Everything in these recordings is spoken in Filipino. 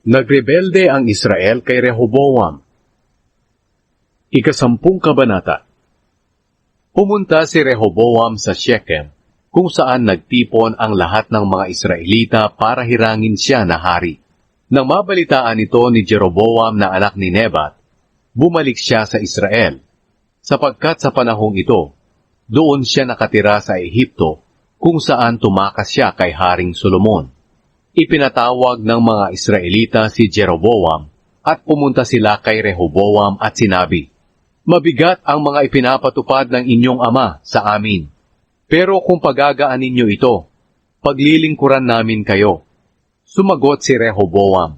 Nagrebelde ang Israel kay Rehoboam. Ika-10 kabanata. Pumunta si Rehoboam sa Shechem, kung saan nagtipon ang lahat ng mga Israelita para hirangin siya na hari. Nang mabalitaan ito ni Jeroboam na anak ni Nebat, bumalik siya sa Israel, sapagkat sa panahong ito, doon siya nakatira sa Ehipto, kung saan tumakas siya kay Haring Solomon. Ipinatawag ng mga Israelita si Jeroboam at pumunta sila kay Rehoboam at sinabi, "Mabigat ang mga ipinapatupad ng inyong ama sa amin. Pero kung pagagaan ninyo ito, paglilingkuran namin kayo." Sumagot si Rehoboam,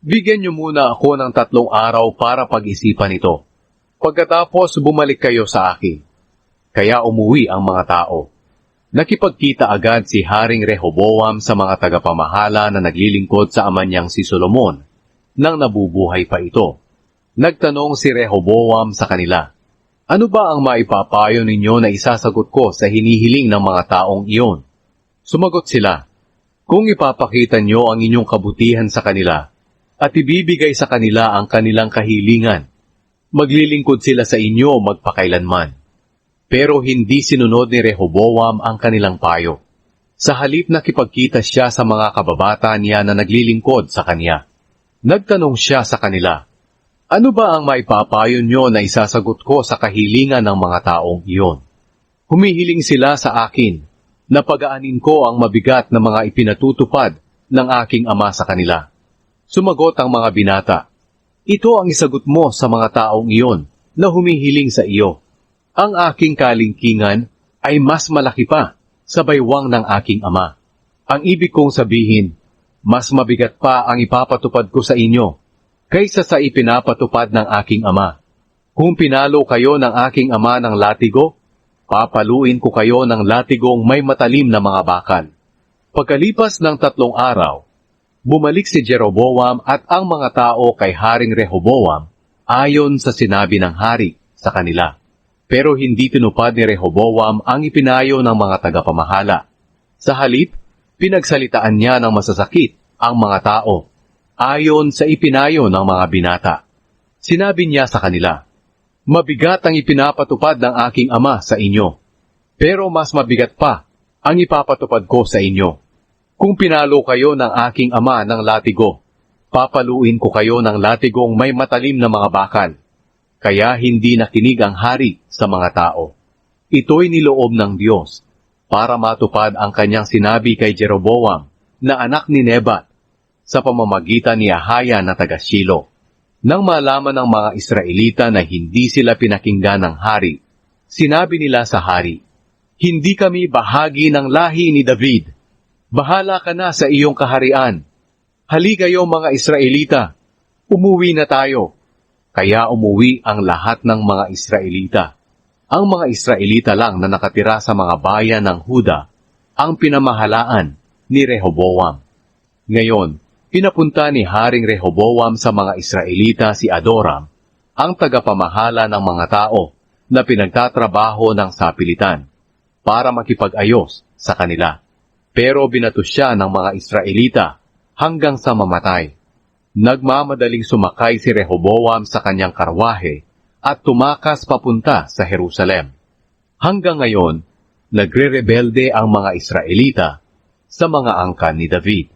"Bigyan niyo muna ako ng 3 araw para pag-isipan ito. Pagkatapos bumalik kayo sa akin." Kaya umuwi ang mga tao. Nakipagkita agad si Haring Rehoboam sa mga tagapamahala na naglilingkod sa ama niyang si Solomon, nang nabubuhay pa ito. Nagtanong si Rehoboam sa kanila, "Ano ba ang maipapayo ninyo na isasagot ko sa hinihiling ng mga taong iyon?" Sumagot sila, "Kung ipapakita niyo ang inyong kabutihan sa kanila, at ibibigay sa kanila ang kanilang kahilingan, maglilingkod sila sa inyo magpakailanman." Pero hindi sinunod ni Rehoboam ang kanilang payo. Sa halip nakipagkita siya sa mga kababata niya na naglilingkod sa kanya. Nagtanong siya sa kanila, "Ano ba ang maipapayo niyo na isasagot ko sa kahilingan ng mga taong iyon?" Humihiling sila sa akin na pagaanin ko ang mabigat na mga ipinatutupad ng aking ama sa kanila. Sumagot ang mga binata, "Ito ang isagot mo sa mga taong iyon na humihiling sa iyo. Ang aking kalingkingan ay mas malaki pa sa baywang ng aking ama. Ang ibig kong sabihin, mas mabigat pa ang ipapatupad ko sa inyo kaysa sa ipinapatupad ng aking ama. Kung pinalo kayo ng aking ama ng latigo, papaluin ko kayo ng latigong may matalim na mga bakal." Pagkalipas ng 3 araw, bumalik si Jeroboam at ang mga tao kay Haring Rehoboam ayon sa sinabi ng hari sa kanila. Pero hindi tinupad ni Rehoboam ang ipinayo ng mga tagapamahala. Sa halip, pinagsalitaan niya ng masasakit ang mga tao, ayon sa ipinayo ng mga binata. Sinabi niya sa kanila, "Mabigat ang ipinapatupad ng aking ama sa inyo, pero mas mabigat pa ang ipapatupad ko sa inyo. Kung pinalo kayo ng aking ama ng latigo, papaluin ko kayo ng latigong may matalim na mga bakal." Kaya hindi nakinig ang hari sa mga tao. Ito'y niloob ng Diyos para matupad ang kanyang sinabi kay Jeroboam na anak ni Nebat sa pamamagitan ni Ahaya na taga Shilo. Nang malaman ng mga Israelita na hindi sila pinakinggan ng hari, sinabi nila sa hari, "Hindi kami bahagi ng lahi ni David. Bahala ka na sa iyong kaharian. Halika kayo mga Israelita, umuwi na tayo." Kaya umuwi ang lahat ng mga Israelita. Ang mga Israelita lang na nakatira sa mga bayan ng Huda ang pinamahalaan ni Rehoboam. Ngayon, pinapunta ni Haring Rehoboam sa mga Israelita si Adoram, ang tagapamahala ng mga tao na pinagtatrabaho ng sapilitan, para makipag-ayos sa kanila. Pero binato siya ng mga Israelita hanggang sa mamatay. Nagmamadaling sumakay si Rehoboam sa kanyang karwahe at tumakas papunta sa Jerusalem. Hanggang ngayon, nagre-rebelde ang mga Israelita sa mga angkan ni David.